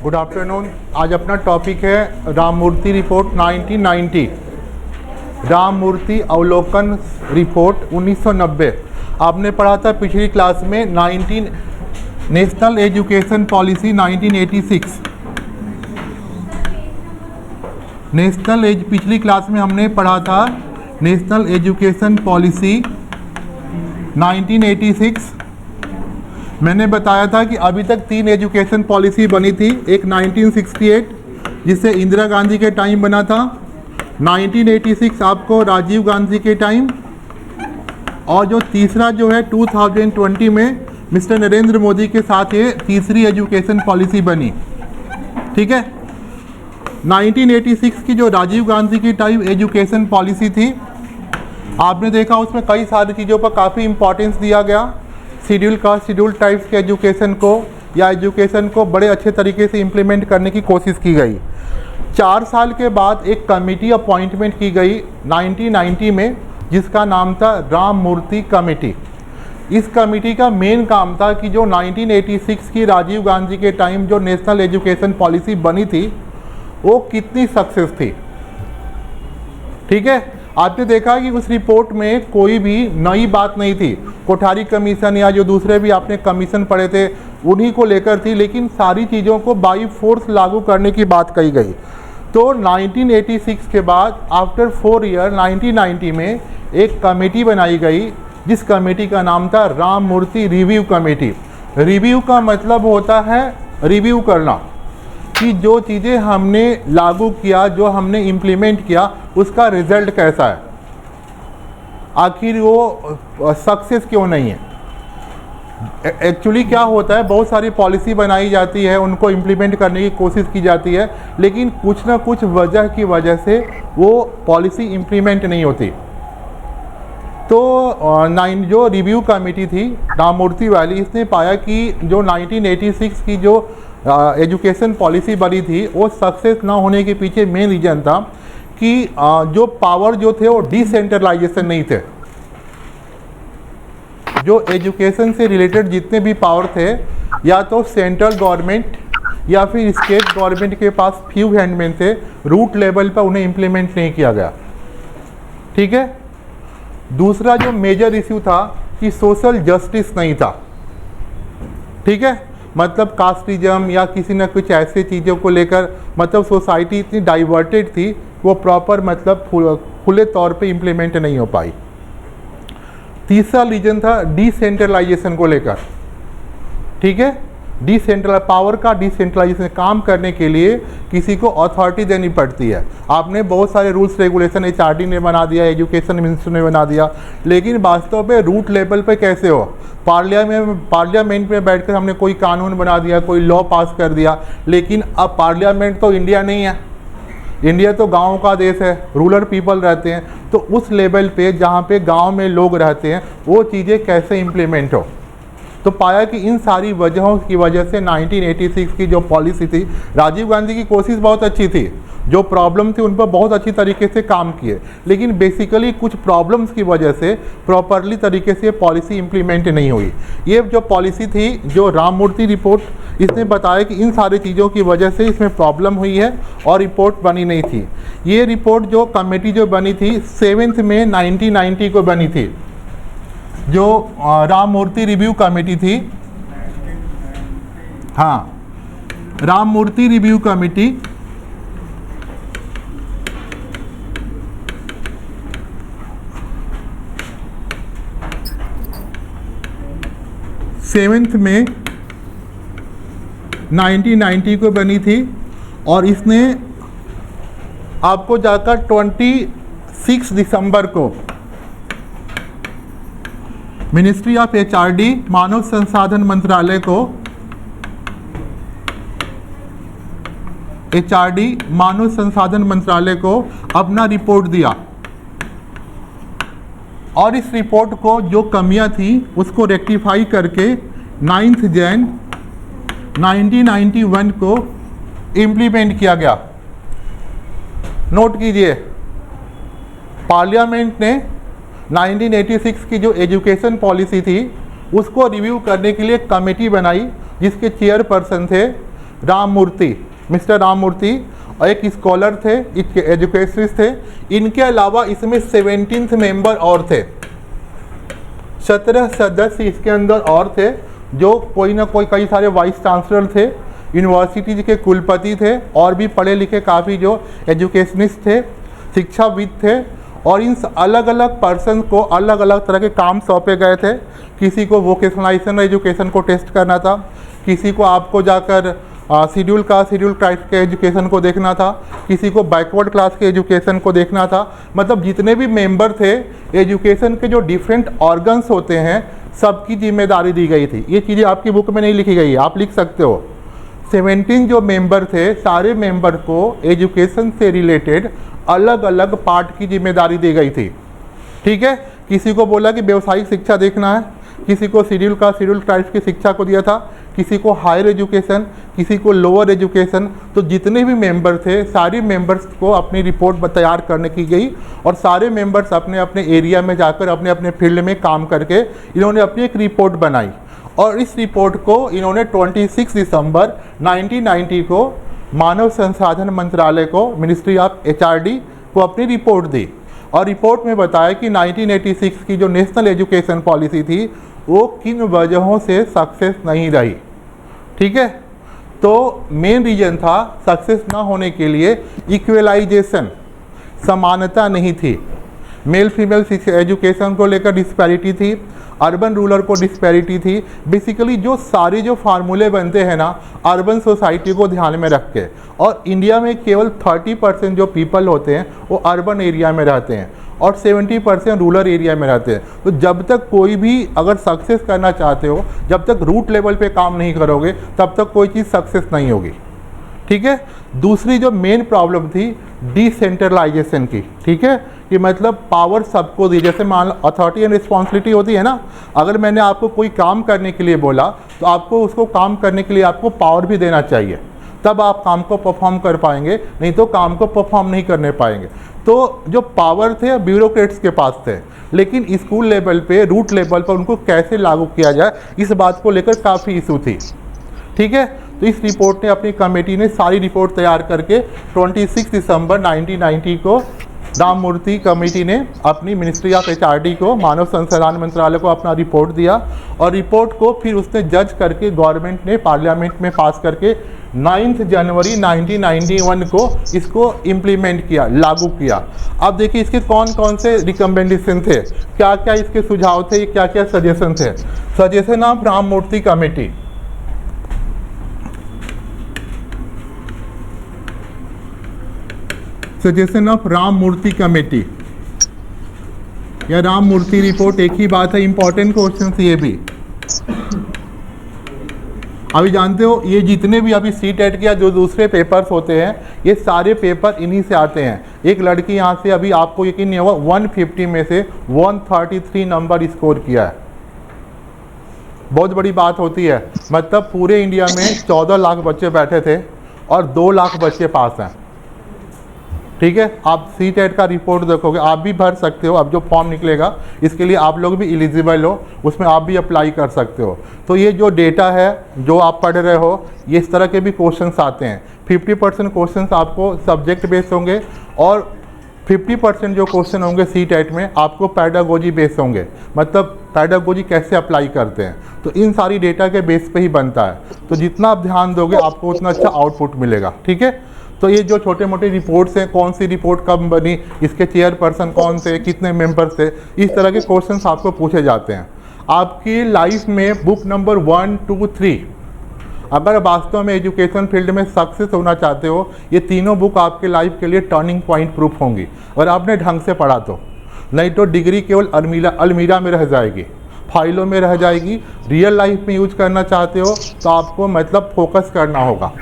Good afternoon. आज अपना topic है राममूर्ति रिपोर्ट 1990, राममूर्ति अवलोकन रिपोर्ट 1990। आपने पढ़ा था पिछली क्लास में नेशनल एजुकेशन पॉलिसी 1986। पिछली क्लास में हमने पढ़ा था नेशनल एजुकेशन पॉलिसी 1986। मैंने बताया था कि अभी तक 3 एजुकेशन पॉलिसी बनी थी। एक 1968 जिससे इंदिरा गांधी के टाइम बना था, 1986 आपको राजीव गांधी के टाइम, और जो तीसरा जो है 2020 में मिस्टर नरेंद्र मोदी के साथ ये तीसरी एजुकेशन पॉलिसी बनी। ठीक है। 1986 की जो राजीव गांधी की टाइम एजुकेशन पॉलिसी थी, आपने देखा उसमें कई सारी चीज़ों पर काफ़ी इम्पोर्टेंस दिया गया। शेड्यूल कास्ट, शेड्यूल टाइप्स के एजुकेशन को या एजुकेशन को बड़े अच्छे तरीके से इम्प्लीमेंट करने की कोशिश की गई। 4 साल के बाद एक कमेटी अपॉइंटमेंट की गई 1990 में, जिसका नाम था राममूर्ति कमेटी। इस कमेटी का मेन काम था कि जो 1986 की राजीव गांधी के टाइम जो नेशनल एजुकेशन पॉलिसी बनी थी वो कितनी सक्सेस थी। ठीक है। आपने देखा कि उस रिपोर्ट में कोई भी नई बात नहीं थी। कोठारी कमीशन या जो दूसरे भी आपने कमीशन पढ़े थे उन्हीं को लेकर थी, लेकिन सारी चीज़ों को बाई फोर्स लागू करने की बात कही गई। तो 1986 के बाद आफ्टर 4 ईयर 1990 में एक कमेटी बनाई गई, जिस कमेटी का नाम था राममूर्ति रिव्यू कमेटी। रिव्यू का मतलब होता है रिव्यू करना कि जो चीज़ें हमने लागू किया, जो हमने इम्प्लीमेंट किया, उसका रिजल्ट कैसा है, आखिर वो सक्सेस क्यों नहीं है। एक्चुअली क्या होता है, बहुत सारी पॉलिसी बनाई जाती है, उनको इम्प्लीमेंट करने की कोशिश की जाती है, लेकिन कुछ ना कुछ वजह की वजह से वो पॉलिसी इम्प्लीमेंट नहीं होती। तो जो रिव्यू कमेटी थी राममूर्ति वाली, इसने पाया कि जो 1986 की जो एजुकेशन पॉलिसी बनी थी वो सक्सेस ना होने के पीछे मेन रीज़न था कि जो पावर जो थे वो डिसेंट्रलाइजेशन नहीं थे। जो एजुकेशन से रिलेटेड जितने भी पावर थे, या तो सेंट्रल गवर्नमेंट या फिर स्टेट गवर्नमेंट के पास फ्यू हैंड में थे, रूट लेवल पर उन्हें इम्प्लीमेंट नहीं किया गया। ठीक है। दूसरा जो मेजर इश्यू था कि सोशल जस्टिस नहीं था। ठीक है। मतलब कास्टिज्म या किसी न कुछ ऐसे चीज़ों को लेकर, मतलब सोसाइटी इतनी डाइवर्टेड थी, वो प्रॉपर मतलब खुले तौर पे इम्प्लीमेंट नहीं हो पाई। तीसरा रीजन था डिसेंट्रलाइजेशन को लेकर। ठीक है। पावर का डिसेंट्रलाइजेशन, काम करने के लिए किसी को अथॉरिटी देनी पड़ती है। आपने बहुत सारे रूल्स रेगुलेशन HRD ने बना दिया, एजुकेशन मिनिस्टर ने बना दिया, लेकिन वास्तव में रूट लेवल पे कैसे हो। पार्लियामेंट में बैठकर हमने कोई कानून बना दिया, कोई लॉ पास कर दिया, लेकिन अब पार्लियामेंट तो इंडिया नहीं है। इंडिया तो गाँव का देश है, रूरल पीपल रहते हैं। तो उस लेवल पे जहाँ पे गाँव में लोग रहते हैं, वो चीज़ें कैसे इम्प्लीमेंट हो। तो पाया कि इन सारी वजहों की वजह से 1986 की जो पॉलिसी थी, राजीव गांधी की कोशिश बहुत अच्छी थी, जो प्रॉब्लम थी उन पर बहुत अच्छी तरीके से काम किए, लेकिन बेसिकली कुछ प्रॉब्लम्स की वजह से प्रॉपरली तरीके से पॉलिसी इम्प्लीमेंट नहीं हुई। ये जो पॉलिसी थी, जो राममूर्ति रिपोर्ट, इसने बताया कि इन सारी चीज़ों की वजह से इसमें प्रॉब्लम हुई है और रिपोर्ट बनी नहीं थी। ये रिपोर्ट जो कमेटी जो बनी थी 7 मई 1990 को बनी थी, जो राममूर्ति रिव्यू कमेटी थी। हाँ, राममूर्ति रिव्यू कमेटी सेवेंथ में 1990 को बनी थी, और इसने आपको जाकर 26 दिसंबर को मिनिस्ट्री ऑफ HRD, मानव संसाधन मंत्रालय को, HRD मानव संसाधन मंत्रालय को अपना रिपोर्ट दिया, और इस रिपोर्ट को जो कमियां थी उसको रेक्टिफाई करके 9 जनवरी 1991 को इम्प्लीमेंट किया गया। नोट कीजिए, पार्लियामेंट ने 1986 की जो एजुकेशन पॉलिसी थी उसको रिव्यू करने के लिए कमेटी बनाई, जिसके चेयरपर्सन थे राममूर्ति, मिस्टर राममूर्ति, और एक स्कॉलर थे, एक एजुकेशनिस्ट थे। इनके अलावा इसमें 17 मेंबर और थे, 17 सदस्य इसके अंदर और थे, जो कोई ना कोई, कई सारे वाइस चांसलर थे, यूनिवर्सिटी के कुलपति थे, और भी पढ़े लिखे काफ़ी जो एजुकेशनिस्ट थे, शिक्षाविद थे। और इन अलग अलग पर्सन को अलग अलग तरह के काम सौंपे गए थे। किसी को वोकेशनलाइजेशन एजुकेशन को टेस्ट करना था, किसी को आपको जाकर शेड्यूल कास्ट शेड्यूल ट्राइब्स के एजुकेशन को देखना था, किसी को बैकवर्ड क्लास के एजुकेशन को देखना था। मतलब जितने भी मेंबर थे, एजुकेशन के जो डिफरेंट ऑर्गन्स होते हैं, सबकी जिम्मेदारी दी गई थी। ये चीज़ें आपकी बुक में नहीं लिखी गई है, आप लिख सकते हो। 17 जो मेंबर थे, सारे मेंबर को एजुकेशन से रिलेटेड अलग अलग पार्ट की जिम्मेदारी दी गई थी। ठीक है, किसी को बोला कि व्यावसायिक शिक्षा देखना है, किसी को शेड्यूल कास्ट शेड्यूल ट्राइब्स की शिक्षा को दिया था, किसी को हायर एजुकेशन, किसी को लोअर एजुकेशन। तो जितने भी मेंबर थे, सारे मेंबर्स को अपनी रिपोर्ट तैयार करने की गई, और सारे मेंबर्स अपने अपने एरिया में जाकर अपने अपने फील्ड में काम करके इन्होंने अपनी एक रिपोर्ट बनाई। और इस रिपोर्ट को इन्होंने 26 दिसंबर 1990 को मानव संसाधन मंत्रालय को, मिनिस्ट्री ऑफ HRD को अपनी रिपोर्ट दी। और रिपोर्ट में बताया कि 1986 की जो नेशनल एजुकेशन पॉलिसी थी वो किन वजहों से सक्सेस नहीं रही। ठीक है, तो मेन रीज़न था सक्सेस ना होने के लिए इक्वलाइजेशन, समानता नहीं थी। मेल फीमेल एजुकेशन को लेकर डिस्पैरिटी थी, अर्बन रूरल को डिस्पैरिटी थी। बेसिकली जो सारे जो फार्मूले बनते हैं ना अर्बन सोसाइटी को ध्यान में रख के, और इंडिया में केवल 30% जो पीपल होते हैं वो अर्बन एरिया में रहते हैं और 70% रूरल एरिया में रहते हैं। तो जब तक कोई भी अगर सक्सेस करना चाहते हो, जब तक रूट लेवल पे काम नहीं करोगे, तब तक कोई चीज़ सक्सेस नहीं होगी। ठीक है, दूसरी जो मेन प्रॉब्लम थी डिसेंट्रलाइजेशन की। ठीक है, कि मतलब पावर सबको दी, जैसे मान लो अथॉरिटी एंड रिस्पॉन्सिबिलिटी होती है ना, अगर मैंने आपको कोई काम करने के लिए बोला तो आपको उसको काम करने के लिए आपको पावर भी देना चाहिए, तब आप काम को परफॉर्म कर पाएंगे, नहीं तो काम को परफॉर्म नहीं करने पाएंगे। तो जो पावर थे ब्यूरोक्रेट्स के पास थे, लेकिन स्कूल लेवल पे, रूट लेवल पर उनको कैसे लागू किया जाए, इस बात को लेकर काफ़ी इशू थी। ठीक है, तो इस रिपोर्ट ने, अपनी कमेटी ने सारी रिपोर्ट तैयार करके 26 दिसंबर 1990 को राममूर्ति कमेटी ने अपनी मिनिस्ट्री ऑफ HRD को, मानव संसाधन मंत्रालय को अपना रिपोर्ट दिया। और रिपोर्ट को फिर उसने जज करके गवर्नमेंट ने पार्लियामेंट में पास करके 9 जनवरी 1991 को इसको इम्प्लीमेंट किया, लागू किया। अब देखिए इसके कौन कौन से रिकमेंडेशन थे, क्या क्या इसके सुझाव थे, क्या क्या सजेशन थे। Suggestion of Ramamurti committee, suggestion of Ramamurti committee या राममूर्ति रिपोर्ट एक ही बात है, इंपॉर्टेंट क्वेश्चन ये भी। अभी जानते हो ये जितने भी अभी CTET के या जो दूसरे पेपर्स होते हैं, ये सारे पेपर इन्हीं से आते हैं। एक लड़की यहाँ से, अभी आपको यकीन नहीं होगा, 150 में से 133 नंबर स्कोर किया है। बहुत बड़ी बात होती है। मतलब पूरे इंडिया में 14 लाख बच्चे बैठे थे और 2 लाख बच्चे पास हैं। ठीक है, आप CTET का रिपोर्ट देखोगे, आप भी भर सकते हो। अब जो फॉर्म निकलेगा इसके लिए आप लोग भी एलिजिबल हो, उसमें आप भी अप्लाई कर सकते हो। तो ये जो डेटा है जो आप पढ़ रहे हो, ये इस तरह के भी क्वेश्चंस आते हैं। 50% क्वेश्चंस आपको सब्जेक्ट बेस्ड होंगे और 50% जो क्वेश्चन होंगे CTET में आपको पैडागोजी बेस्ड होंगे। मतलब पैडागोजी कैसे अप्लाई करते हैं, तो इन सारी डेटा के बेस पे ही बनता है। तो जितना आप ध्यान दोगे आपको उतना अच्छा आउटपुट मिलेगा। ठीक है, तो ये जो छोटे मोटे रिपोर्ट्स हैं, कौन सी रिपोर्ट कब बनी, इसके चेयरपर्सन कौन थे, कितने मेंबर्स थे, इस तरह के क्वेश्चंस आपको पूछे जाते हैं। आपकी लाइफ में बुक नंबर 1, 2, 3, अगर वास्तव में एजुकेशन फील्ड में सक्सेस होना चाहते हो, ये तीनों बुक आपके लाइफ के लिए टर्निंग पॉइंट प्रूफ होंगी, और आपने ढंग से पढ़ा तो। नहीं तो डिग्री केवल अलमीरा में रह जाएगी, फाइलों में रह जाएगी। रियल लाइफ में यूज करना चाहते हो तो आपको मतलब फोकस करना होगा।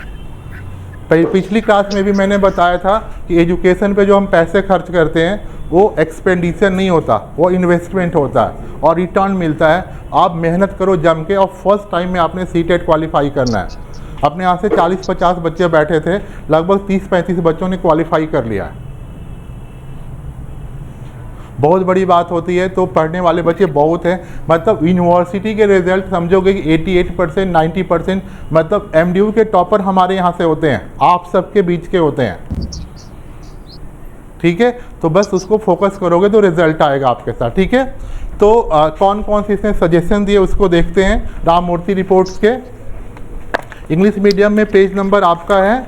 पिछली क्लास में भी मैंने बताया था कि एजुकेशन पे जो हम पैसे खर्च करते हैं वो एक्सपेंडिचर नहीं होता, वो इन्वेस्टमेंट होता है और रिटर्न मिलता है। आप मेहनत करो जम के, और फर्स्ट टाइम में आपने CTET क्वालिफाई करना है। अपने यहाँ से 40-50 बच्चे बैठे थे, लगभग 30-35 बच्चों ने क्वालिफाई कर लिया है। बहुत बड़ी बात होती है। तो पढ़ने वाले बच्चे बहुत हैं, मतलब यूनिवर्सिटी के रिजल्ट समझोगे कि 88%, 90%, मतलब MDU के टॉपर हमारे यहाँ से होते हैं, आप सबके बीच के होते हैं। ठीक है, तो बस उसको फोकस करोगे तो रिजल्ट आएगा आपके साथ। ठीक है, तो कौन कौन से इसने सजेशन दिए उसको देखते हैं। राममूर्ति रिपोर्ट्स के इंग्लिश मीडियम में पेज नंबर आपका है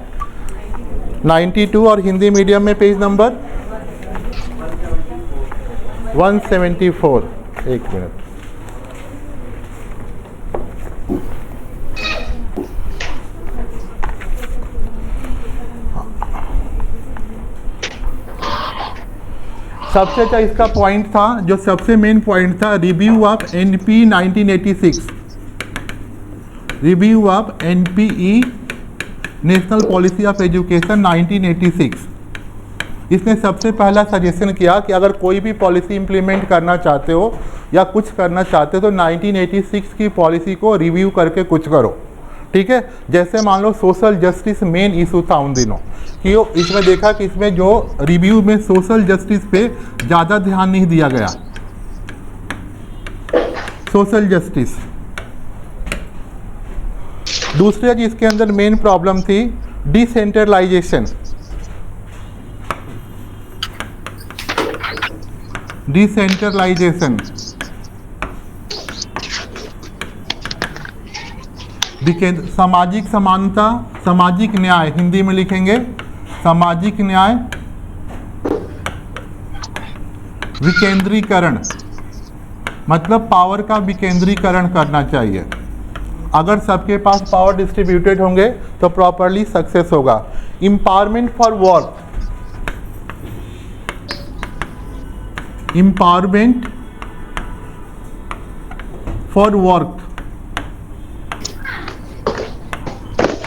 92 और हिंदी मीडियम में पेज नंबर 174। एक मिनट, सबसे अच्छा इसका पॉइंट था, जो सबसे मेन पॉइंट था, review of NPE 1986, review of NPE national policy of education 1986। इसने सबसे पहला सजेशन किया कि अगर कोई भी पॉलिसी इंप्लीमेंट करना चाहते हो या कुछ करना चाहते हो तो 1986 की पॉलिसी को रिव्यू करके कुछ करो। ठीक है, जैसे मान लो सोशल जस्टिस मेन इशू था उन दिनों कि इसमें देखा कि इसमें जो रिव्यू में सोशल जस्टिस पे ज़्यादा ध्यान नहीं दिया गया। सोशल जस्टिस दूसरे जिसके अंदर मेन प्रॉब्लम थी डिसेंट्रलाइजेशन। डिसेंट्रलाइजेशन सामाजिक समानता, सामाजिक न्याय, हिंदी में लिखेंगे सामाजिक न्याय, विकेंद्रीकरण, मतलब पावर का विकेंद्रीकरण करना चाहिए। अगर सबके पास पावर डिस्ट्रीब्यूटेड होंगे तो प्रॉपरली सक्सेस होगा। Empowerment for work, empowerment for work,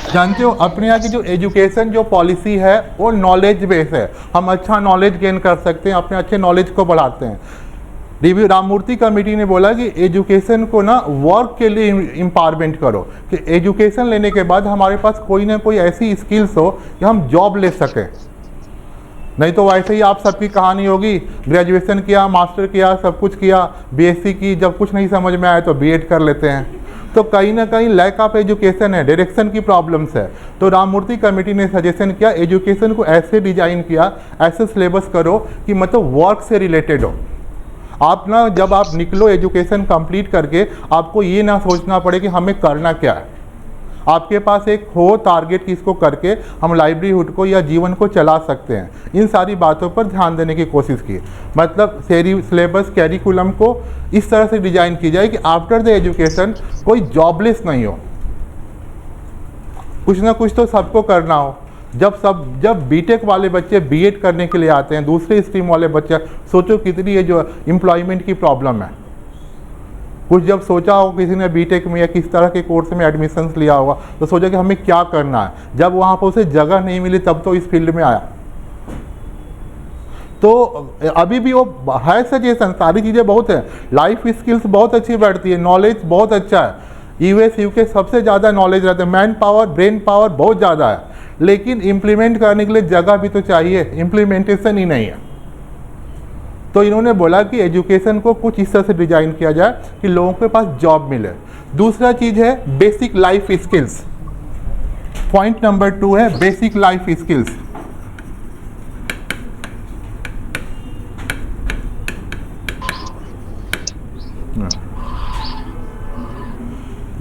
जानते हो अपने यहाँ की जो एजुकेशन जो पॉलिसी है वो नॉलेज बेस है। हम अच्छा नॉलेज गेन कर सकते हैं, अपने अच्छे नॉलेज को बढ़ाते हैं। रिव्यू राममूर्ति कमेटी ने बोला कि एजुकेशन को ना वर्क के लिए एम्पावरमेंट करो, कि एजुकेशन लेने के बाद हमारे पास कोई ना कोई ऐसी स्किल्स हो कि हम जॉब ले सकें। नहीं तो वैसे ही आप सबकी कहानी होगी, ग्रेजुएशन किया, मास्टर किया, सब कुछ किया, BSc की, जब कुछ नहीं समझ में आया तो B.Ed कर लेते हैं। तो कहीं ना कहीं लैक ऑफ एजुकेशन है, डायरेक्शन की प्रॉब्लम्स है। तो राममूर्ति कमेटी ने सजेशन किया एजुकेशन को ऐसे डिजाइन किया, ऐसे सिलेबस करो कि मतलब वर्क से रिलेटेड हो। आप ना जब आप निकलो एजुकेशन कंप्लीट करके, आपको ये ना सोचना पड़े कि हमें करना क्या है। आपके पास एक हो टारगेट कि इसको करके हम लाइवलीहुड को या जीवन को चला सकते हैं। इन सारी बातों पर ध्यान देने की कोशिश की, मतलब सिलेबस कैरिकुलम को इस तरह से डिजाइन की जाए कि आफ्टर द एजुकेशन कोई जॉबलेस नहीं हो, कुछ ना कुछ तो सबको करना हो। जब बीटेक वाले बच्चे B.Ed करने के लिए आते हैं, दूसरे स्ट्रीम वाले बच्चे, सोचो कितनी ये जो एम्प्लॉयमेंट की प्रॉब्लम है। कुछ जब सोचा हो किसी ने बीटेक में या किस तरह के कोर्स में एडमिशन्स लिया होगा तो सोचा कि हमें क्या करना है। जब वहाँ पर उसे जगह नहीं मिली तब तो इस फील्ड में आया। तो अभी भी वो है सजेशन, सारी चीज़ें बहुत है, लाइफ स्किल्स बहुत अच्छी बढ़ती है, नॉलेज बहुत अच्छा है। US UK सबसे ज़्यादा नॉलेज रहता है, मैन पावर ब्रेन पावर बहुत ज़्यादा है, लेकिन इम्प्लीमेंट करने के लिए जगह भी तो चाहिए, इम्प्लीमेंटेशन ही नहीं है। तो इन्होंने बोला कि एजुकेशन को कुछ इस तरह से डिजाइन किया जाए कि लोगों के पास जॉब मिले। दूसरा चीज़ है basic life skills. Point number 2 है basic life skills.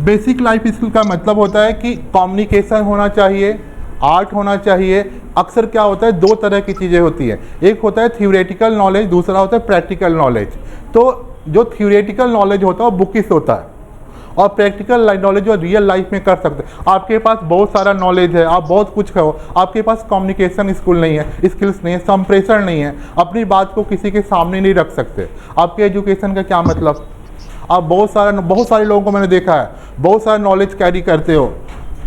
Basic life skill का मतलब होता है कि कम्युनिकेशन होना चाहिए, आर्ट होना चाहिए। अक्सर क्या होता है, दो तरह की चीज़ें होती है, एक होता है थ्योरेटिकल नॉलेज, दूसरा होता है प्रैक्टिकल नॉलेज। तो जो थ्योरेटिकल नॉलेज होता है वो बुकिश होता है, और प्रैक्टिकल नॉलेज जो रियल लाइफ में कर सकते हैं। आपके पास बहुत सारा नॉलेज है, आप बहुत कुछ हो, आपके पास कम्युनिकेशन स्किल नहीं है, स्किल्स नहीं है, संप्रेषण नहीं है, अपनी बात को किसी के सामने नहीं रख सकते, आपके एजुकेशन का क्या मतलब। आप बहुत सारे लोगों को मैंने देखा है, बहुत सारा नॉलेज कैरी करते हो।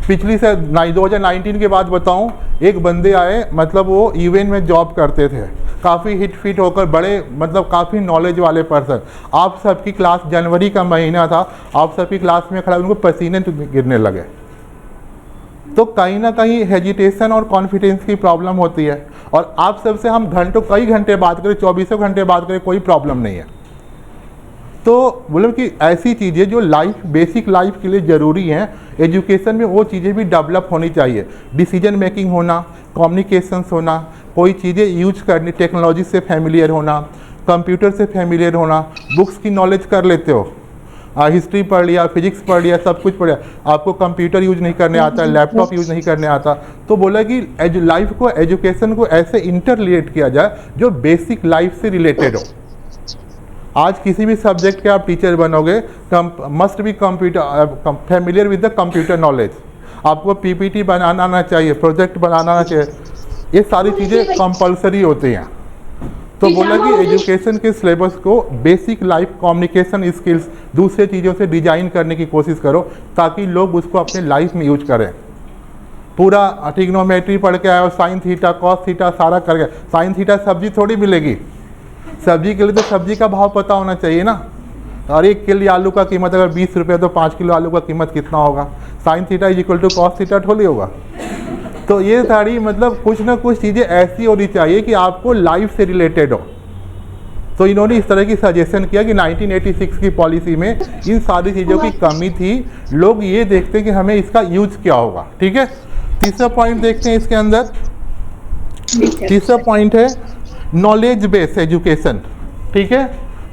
पिछली से 2019 के बाद बताऊं, एक बंदे आए, मतलब वो इवेंट में जॉब करते थे, काफ़ी हिट फिट होकर बड़े, मतलब काफ़ी नॉलेज वाले पर्सन। आप सबकी क्लास, जनवरी का महीना था, आप सबकी क्लास में खड़ा, उनको पसीने गिरने लगे। तो कहीं ना कहीं हेजिटेशन और कॉन्फिडेंस की प्रॉब्लम होती है। और आप सबसे हम कई घंटे बात करें, 24 घंटे बात करें, कोई प्रॉब्लम नहीं है। तो बोलो कि ऐसी चीज़ें जो बेसिक लाइफ के लिए ज़रूरी हैं, एजुकेशन में वो चीज़ें भी डेवलप होनी चाहिए। डिसीजन मेकिंग होना, कम्युनिकेशंस होना, कोई चीज़ें यूज करनी, टेक्नोलॉजी से फैमिलियर होना, कंप्यूटर से फैमिलियर होना, बुक्स की नॉलेज कर लेते हो, हिस्ट्री पढ़ लिया, फिजिक्स पढ़ लिया, सब कुछ पढ़ लिया, आपको कंप्यूटर यूज नहीं करने आता, लैपटॉप यूज नहीं करने आता, तो बोला कि लाइफ को, एजुकेशन को ऐसे इंटर रिलेट किया जाए जो बेसिक लाइफ से रिलेटेड हो। आज किसी भी सब्जेक्ट के आप टीचर बनोगे, must be computer familiar with the computer knowledge, आपको पीपीटी बनाना आना चाहिए, प्रोजेक्ट बनाना आना चाहिए, ये सारी चीज़ें कंपलसरी होती हैं। तो बोला कि एजुकेशन के सिलेबस को बेसिक लाइफ कम्युनिकेशन स्किल्स दूसरे चीज़ों से डिजाइन करने की कोशिश करो ताकि लोग उसको अपने लाइफ में यूज करें। पूरा ट्रिग्नोमेट्री पढ़ के आए, साइन थीटा कॉस थीटा सारा कर गए, साइन थीटा सब्जी थोड़ी मिलेगी, सब्जी के लिए तो सब्जी का भाव पता होना चाहिए ना। और 1 किलो आलू का कीमत अगर 20 रुपये तो 5 किलो आलू का कीमत कितना होगा, sine theta is equal to cos theta थोड़ी होगा। तो ये सारी मतलब कुछ ना कुछ चीज़ें ऐसी होनी चाहिए कि आपको लाइफ से रिलेटेड हो। तो इन्होंने इस तरह की सजेशन किया कि 1986 की पॉलिसी में इन सारी चीज़ों की कमी थी, लोग ये देखते हैं कि हमें इसका यूज क्या होगा। ठीक है, तीसरा पॉइंट देखते हैं इसके अंदर। तीसरा पॉइंट है नॉलेज बेस्ड एजुकेशन। ठीक है,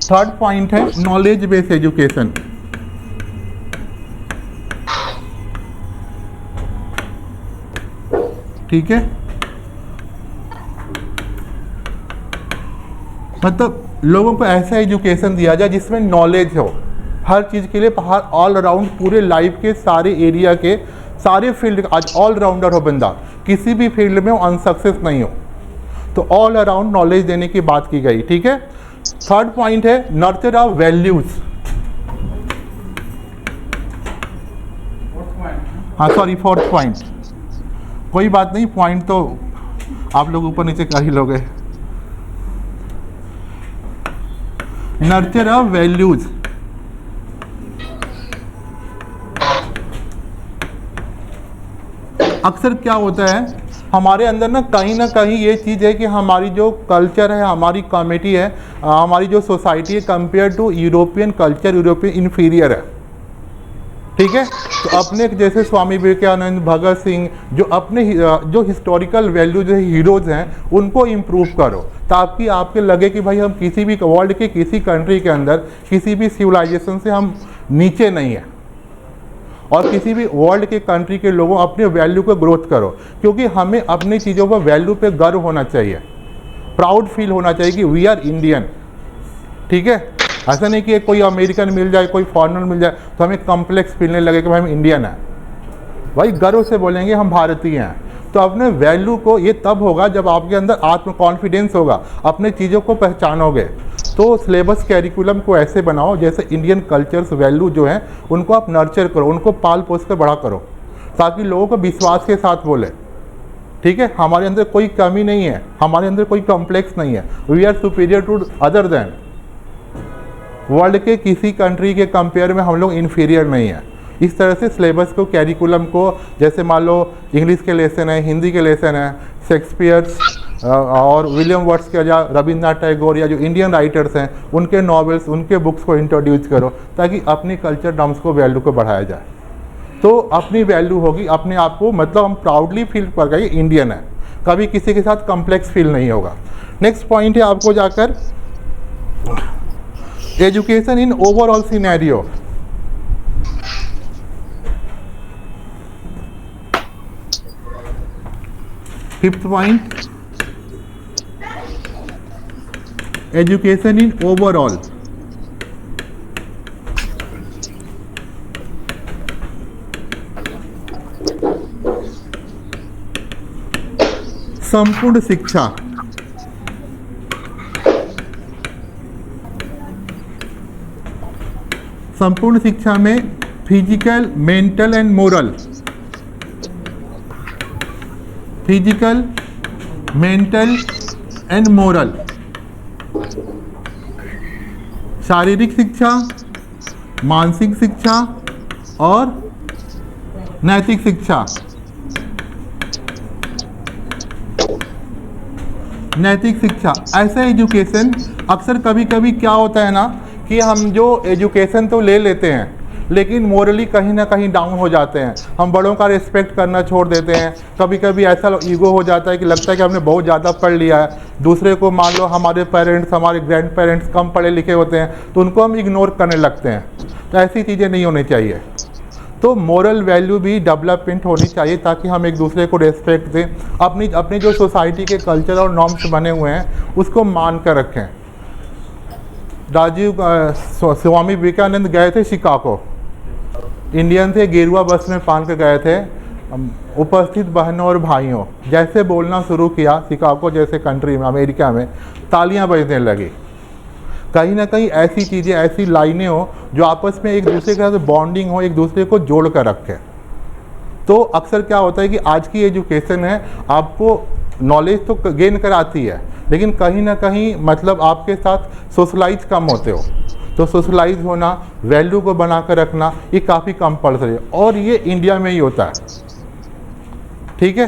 थर्ड पॉइंट है नॉलेज बेस्ड एजुकेशन। ठीक है, मतलब लोगों को ऐसा एजुकेशन दिया जाए जिसमें नॉलेज हो हर चीज़ के लिए, ऑल अराउंड पूरे लाइफ के सारे एरिया के सारे फील्ड, आज ऑल राउंडर हो बंदा, किसी भी फील्ड में वो अनसक्सेस नहीं हो, तो ऑल अराउंड नॉलेज देने की बात की गई। ठीक है, थर्ड पॉइंट है नर्चर ऑफ वैल्यूज। हाँ सॉरी, फोर्थ पॉइंट, कोई बात नहीं, पॉइंट तो आप लोग ऊपर नीचे कर ही लोगे। नर्चर ऑफ वैल्यूज, अक्सर क्या होता है हमारे अंदर ना कहीं ये चीज़ है कि हमारी जो कल्चर है, हमारी कम्युनिटी है, हमारी जो सोसाइटी है, compare to European culture, European inferior है। ठीक है, तो अपने जैसे स्वामी विवेकानंद, भगत सिंह, जो अपने जो हिस्टोरिकल वैल्यू जो हीरोज़ हैं उनको इम्प्रूव करो, ताकि आपके लगे कि भाई हम किसी भी वर्ल्ड के किसी कंट्री के अंदर किसी भी सिविलाइजेशन से हम नीचे नहीं हैं, और किसी भी वर्ल्ड के कंट्री के लोगों अपने वैल्यू को ग्रोथ करो, क्योंकि हमें अपनी चीज़ों पर वैल्यू पे गर्व होना चाहिए, प्राउड फील होना चाहिए कि वी आर इंडियन। ठीक है, ऐसा नहीं कि कोई अमेरिकन मिल जाए, कोई फॉरेनर मिल जाए तो हमें कॉम्प्लेक्स फीलने लगे कि भाई हम इंडियन हैं। भाई गर्व से बोलेंगे हम भारतीय हैं। तो अपने वैल्यू को, ये तब होगा जब आपके अंदर आत्म कॉन्फिडेंस होगा, अपने चीज़ों को पहचानोगे। तो सिलेबस कैरिकुलम को ऐसे बनाओ जैसे इंडियन कल्चर्स वैल्यू जो हैं उनको आप नर्चर करो, उनको पाल पोस कर बड़ा करो, ताकि लोगों को विश्वास के साथ बोले। ठीक है, हमारे अंदर कोई कमी नहीं है, हमारे अंदर कोई कॉम्प्लेक्स नहीं है, we are superior to other than, world के किसी कंट्री के कंपेयर में हम लोग इन्फीरियर नहीं है। इस तरह से सिलेबस को, कैरिकुलम को, जैसे मान लो इंग्लिश के लेसन है, हिंदी के लेसन है, शेक्सपियर्स और विलियम वर्ड्स के, या रविंद्रनाथ टैगोर, या जो इंडियन राइटर्स हैं उनके नॉवेल्स, उनके बुक्स को इंट्रोड्यूस करो, ताकि अपनी कल्चर नॉर्म्स को, वैल्यू को बढ़ाया जाए। तो अपनी वैल्यू होगी, अपने आप को मतलब हम प्राउडली फील कर गए इंडियन है, कभी किसी के साथ कॉम्प्लेक्स फील नहीं होगा। नेक्स्ट पॉइंट है आपको जाकर education in overall scenario. Fifth point, education in overall. संपूर्ण शिक्षा, संपूर्ण शिक्षा में physical, mental and moral, physical, mental and moral, शारीरिक शिक्षा, मानसिक शिक्षा और नैतिक शिक्षा, नैतिक शिक्षा, ऐसा एजुकेशन अक्सर कभी कभी क्या होता है ना कि हम जो एजुकेशन तो ले लेते हैं लेकिन मोरली कहीं ना कहीं डाउन हो जाते हैं, हम बड़ों का रिस्पेक्ट करना छोड़ देते हैं। कभी कभी ऐसा ईगो हो जाता है कि लगता है कि हमने बहुत ज़्यादा पढ़ लिया है, दूसरे को मान लो हमारे पेरेंट्स हमारे ग्रैंड पेरेंट्स कम पढ़े लिखे होते हैं तो उनको हम इग्नोर करने लगते हैं। तो ऐसी चीज़ें नहीं होनी चाहिए। तो मोरल वैल्यू भी डेवलपमेंट होनी चाहिए ताकि हम एक दूसरे को रेस्पेक्ट दें, अपनी अपनी जो सोसाइटी के कल्चर और नॉर्म्स बने हुए हैं उसको मान कर रखें। स्वामी विवेकानंद गए थे शिकागो, इंडियन थे, गेरुआ बस में पान के गए थे। उपस्थित बहनों और भाइयों, जैसे बोलना शुरू किया शिकागो जैसे कंट्री में, अमेरिका में, तालियां बजने लगी। कहीं ना कहीं ऐसी चीज़ें, ऐसी लाइनें हो जो आपस में एक दूसरे के साथ बॉन्डिंग हो, एक दूसरे को जोड़ कर रखें। तो अक्सर क्या होता है कि आज की एजुकेशन है आपको नॉलेज तो गेन कराती है लेकिन कहीं ना कहीं मतलब आपके साथ सोशलाइज कम होते हो। तो सोशलाइज होना, वैल्यू को बना कर रखना ये काफ़ी कंपल्सरी है और ये इंडिया में ही होता है। ठीक है,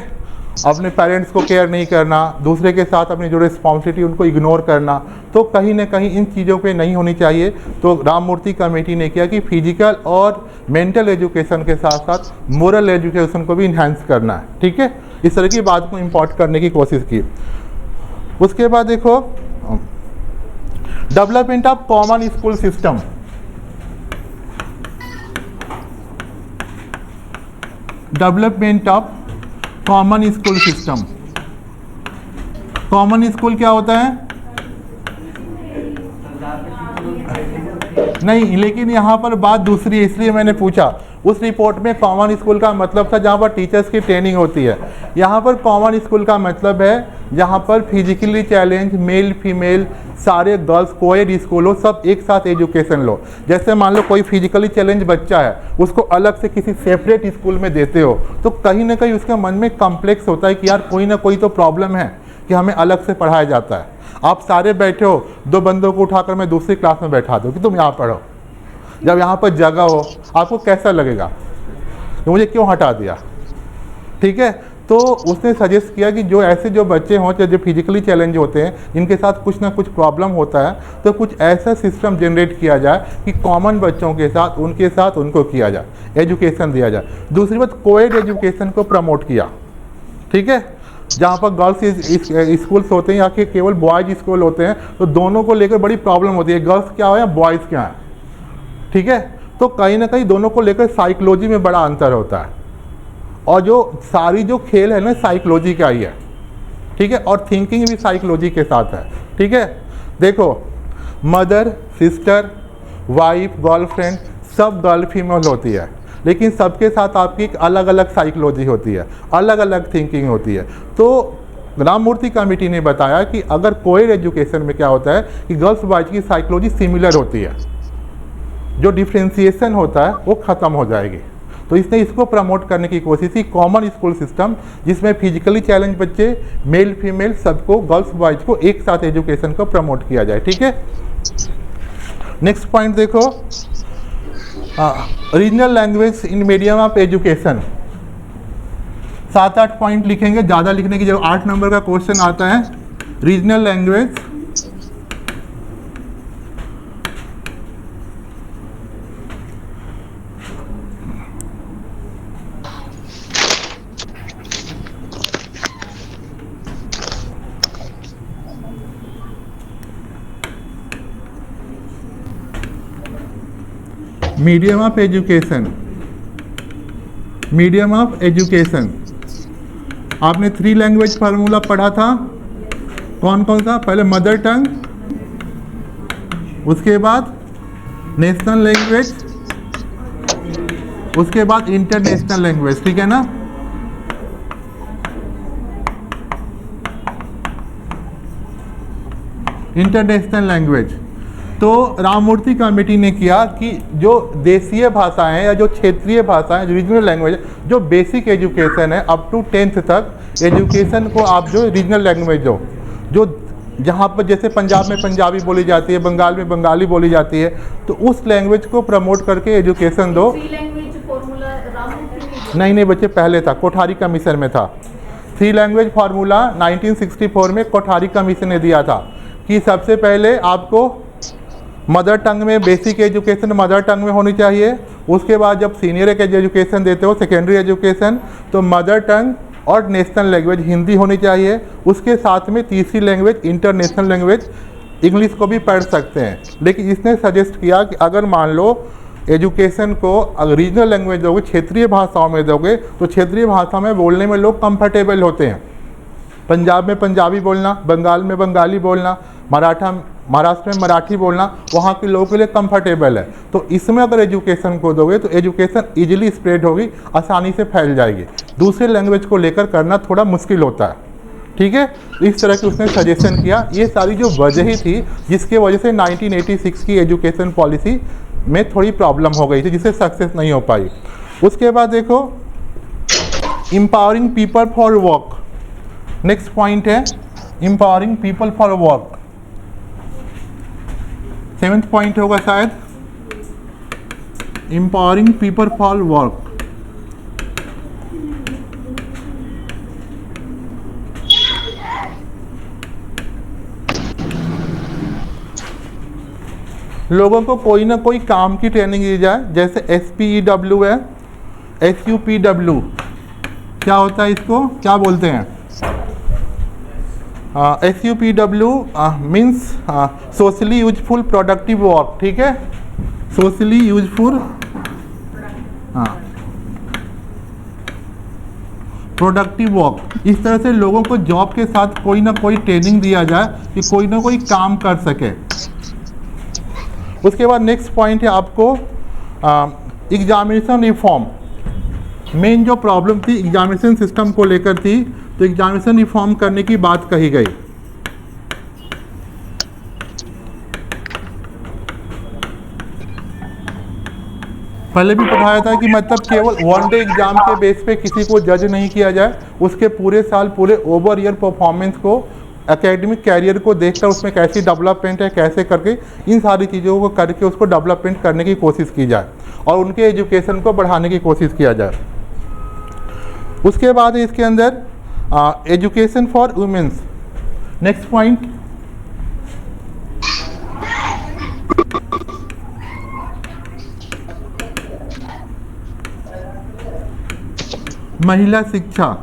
अपने पेरेंट्स को केयर नहीं करना, दूसरे के साथ अपनी जो रिस्पॉन्सिबिलिटी उनको इग्नोर करना, तो कहीं ना कहीं इन चीज़ों पे नहीं होनी चाहिए। तो राममूर्ति कमेटी ने किया कि फिजिकल और मेंटल एजुकेशन के साथ साथ मोरल एजुकेशन को भी इन्हांस करना है। ठीक है, इस तरह की बात को इम्पोर्ट करने की कोशिश की। उसके बाद देखो development of common school system. Development of common school system. Common school क्या होता है? नहीं, लेकिन यहाँ पर बात दूसरी है, इसलिए मैंने पूछा। उस रिपोर्ट में कॉमन स्कूल का मतलब था जहाँ पर टीचर्स की ट्रेनिंग होती है। यहाँ पर कॉमन स्कूल का मतलब है जहाँ पर फिजिकली चैलेंज मेल फीमेल सारे गर्ल्स कोएड स्कूल हो, सब एक साथ एजुकेशन लो। जैसे मान लो कोई फिजिकली चैलेंज बच्चा है, उसको अलग से किसी सेपरेट स्कूल में देते हो तो कहीं ना कहीं उसके मन में कॉम्प्लेक्स होता है कि यार कोई ना कोई तो प्रॉब्लम है कि हमें अलग से पढ़ाया जाता है। आप सारे बैठे हो, दो बंदों को उठाकर मैं दूसरी क्लास में बैठा दूँ कि तुम यहाँ पढ़ो, जब यहाँ पर जगह हो आपको कैसा लगेगा कि मुझे क्यों हटा दिया? ठीक है, तो उसने सजेस्ट किया कि जो ऐसे जो बच्चे हों जो फिजिकली चैलेंज होते हैं, इनके साथ कुछ ना कुछ प्रॉब्लम होता है, तो कुछ ऐसा सिस्टम जनरेट किया जाए कि कॉमन बच्चों के साथ उनके साथ उनको किया जाए, एजुकेशन दिया जाए। दूसरी बात, कोएड एजुकेशन को प्रमोट किया। ठीक है, जहाँ पर गर्ल्स स्कूल्स होते हैं या कि केवल बॉयज़ स्कूल होते हैं तो दोनों को लेकर बड़ी प्रॉब्लम होती है, गर्ल्स क्या हो या बॉयज़ क्या है। ठीक है, तो कहीं ना कहीं दोनों को लेकर साइकोलॉजी में बड़ा अंतर होता है और जो सारी जो खेल है ना साइकोलॉजी का ही है। ठीक है, और थिंकिंग भी साइकोलॉजी के साथ है। ठीक है, देखो मदर, सिस्टर, वाइफ, गर्लफ्रेंड सब गर्ल फीमेल होती है, लेकिन सबके साथ आपकी एक अलग अलग साइकोलॉजी होती है, अलग अलग थिंकिंग होती है। तो राममूर्ति कमेटी ने बताया कि अगर कोएड एजुकेशन में क्या होता है कि गर्ल्स बॉयज की साइकोलॉजी सिमिलर होती है, जो डिफ्रेंसिएशन होता है वो ख़त्म हो जाएगी। तो इसने इसको प्रमोट करने की कोशिश की, कॉमन स्कूल सिस्टम, जिसमें फिजिकली चैलेंज बच्चे मेल फीमेल सबको, गर्ल्स बॉयज को एक साथ एजुकेशन को प्रमोट किया जाए। ठीक है, नेक्स्ट पॉइंट देखो, regional language in medium of education. 7-8 point लिखेंगे, ज़्यादा लिखने की जब 8 नंबर का क्वेश्चन आता है। Regional language medium of education. Medium of education, आपने 3 लैंग्वेज फार्मूला पढ़ा था, कौन कौन सा? पहले मदर टंग, उसके बाद नेशनल लैंग्वेज, उसके बाद इंटरनेशनल लैंग्वेज। ठीक है ना, इंटरनेशनल लैंग्वेज। तो राममूर्ति कमेटी ने किया कि जो देशीय भाषाएं या जो क्षेत्रीय भाषाएं, रीजनल लैंग्वेज, जो बेसिक एजुकेशन है अप टू 10th तक एजुकेशन को आप जो रीजनल लैंग्वेज हो, जो जहाँ पर जैसे पंजाब में पंजाबी बोली जाती है, बंगाल में बंगाली बोली जाती है, तो उस लैंग्वेज को प्रमोट करके एजुकेशन दो। नहीं बच्चे, पहले था, कोठारी कमीशन में था। 3 लैंग्वेज फार्मूला 1964 में कोठारी कमीशन ने दिया था कि सबसे पहले आपको मदर टंग में बेसिक एजुकेशन मदर टंग में होनी चाहिए, उसके बाद जब सीनियर एजुकेशन देते हो सेकेंडरी एजुकेशन तो मदर टंग और नेशनल लैंग्वेज हिंदी होनी चाहिए, उसके साथ में तीसरी लैंग्वेज इंटरनेशनल लैंग्वेज इंग्लिश को भी पढ़ सकते हैं। लेकिन इसने सजेस्ट किया कि अगर मान लो एजुकेशन को अगर रीजनल लैंग्वेज दोगे, क्षेत्रीय भाषाओं में दोगे, तो क्षेत्रीय भाषा में बोलने में लोग कंफर्टेबल होते हैं। पंजाब में पंजाबी बोलना, बंगाल में बंगाली बोलना, महाराष्ट्र में मराठी बोलना वहाँ के लोगों के लिए कंफर्टेबल है। तो इसमें अगर एजुकेशन को दोगे तो एजुकेशन इजीली स्प्रेड होगी, आसानी से फैल जाएगी। दूसरे लैंग्वेज को लेकर करना थोड़ा मुश्किल होता है, ठीक है। इस तरह की उसने सजेशन किया। ये सारी जो वजह ही थी जिसके वजह से 1986 की एजुकेशन पॉलिसी में थोड़ी प्रॉब्लम हो गई थी, जिससे सक्सेस नहीं हो पाई। उसके बाद देखो empowering people for work, next point है empowering people for work. 7th point होगा शायद, एम्पावरिंग पीपल फॉर वर्क। लोगों को कोई ना कोई काम की ट्रेनिंग दी जाए, जैसे SPEW है, SUPW क्या होता है, इसको क्या बोलते हैं? SUPW means socially useful productive work, ठीक है, सोशली यूजफुल प्रोडक्टिव वर्क। इस तरह से लोगों को जॉब के साथ कोई ना कोई ट्रेनिंग दिया जाए कि कोई ना कोई काम कर सके। उसके बाद नेक्स्ट पॉइंट है आपको एग्जामिनेशन रिफॉर्म। मेन जो प्रॉब्लम थी एग्जामिनेशन सिस्टम को लेकर थी, तो एग्जामिनेशन रिफॉर्म करने की बात कही गई। पहले भी बताया था कि मतलब केवल वन डे एग्जाम के बेस पे किसी को जज नहीं किया जाए, उसके पूरे साल पूरे ओवर ईयर परफॉर्मेंस को, एकेडमिक कैरियर को देखकर उसमें कैसी डेवलपमेंट है, कैसे करके इन सारी चीज़ों को करके उसको डेवलपमेंट करने की कोशिश की जाए और उनके एजुकेशन को बढ़ाने की कोशिश किया जाए। उसके बाद इसके अंदर education for womens, next point महिला शिक्षा।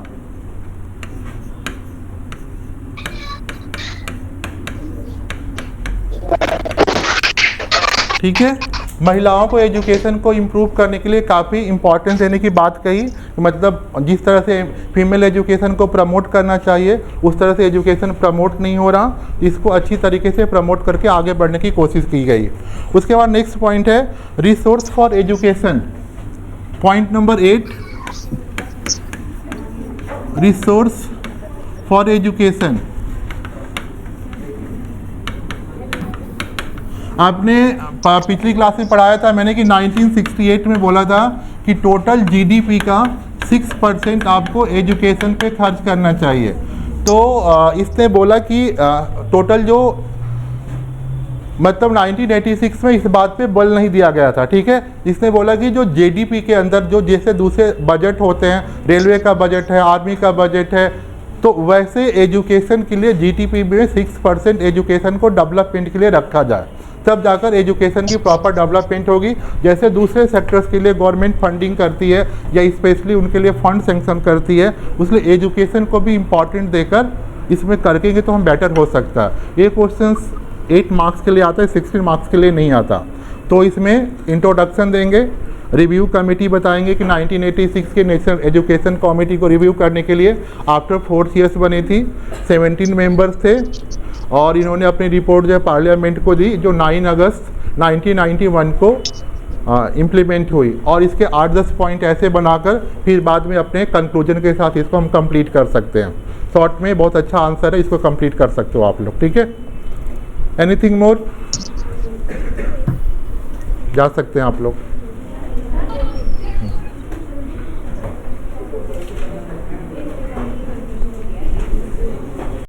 ठीक है, महिलाओं को एजुकेशन को इम्प्रूव करने के लिए काफ़ी इम्पोर्टेंस देने की बात कही, मतलब जिस तरह से फीमेल एजुकेशन को प्रमोट करना चाहिए उस तरह से एजुकेशन प्रमोट नहीं हो रहा, इसको अच्छी तरीके से प्रमोट करके आगे बढ़ने की कोशिश की गई। उसके बाद नेक्स्ट पॉइंट है resource for education. Point number 8, resource for education. आपने पिछली क्लास में पढ़ाया था मैंने कि 1968 में बोला था कि टोटल जीडीपी का 6% आपको एजुकेशन पे खर्च करना चाहिए। तो इसने बोला कि टोटल जो मतलब 1986 में इस बात पे बल नहीं दिया गया था, ठीक है। इसने बोला कि जो जीडीपी के अंदर जो जैसे दूसरे बजट होते हैं, रेलवे का बजट है, आर्मी का बजट है, तो वैसे एजुकेशन के लिए जीडीपी में 6% एजुकेशन को डेवलपमेंट के लिए रखा जाए, तब जाकर एजुकेशन की प्रॉपर डेवलपमेंट होगी। जैसे दूसरे सेक्टर्स के लिए गवर्नमेंट फंडिंग करती है या स्पेशली उनके लिए फंड सेंक्शन करती है, उसलिए एजुकेशन को भी इम्पॉर्टेंट देकर इसमें करेंगे तो हम बेटर हो सकता है। ये क्वेश्चन 8 मार्क्स के लिए आता है, 16 मार्क्स के लिए नहीं आता। तो इसमें इंट्रोडक्शन देंगे, रिव्यू कमेटी बताएंगे कि 1986 के नेशनल एजुकेशन कमेटी को रिव्यू करने के लिए आफ्टर 4 ईयर्स बनी थी, 17 मेंबर्स थे और इन्होंने अपनी रिपोर्ट जो है पार्लियामेंट को दी, जो 9 अगस्त 1991 को इम्प्लीमेंट हुई। और इसके 8-10 पॉइंट ऐसे बनाकर फिर बाद में अपने कंक्लूजन के साथ इसको हम कंप्लीट कर सकते हैं। शॉर्ट में बहुत अच्छा आंसर है, इसको कंप्लीट कर सकते हो आप लोग, ठीक है। एनीथिंग मोर, जा सकते हैं आप लोग।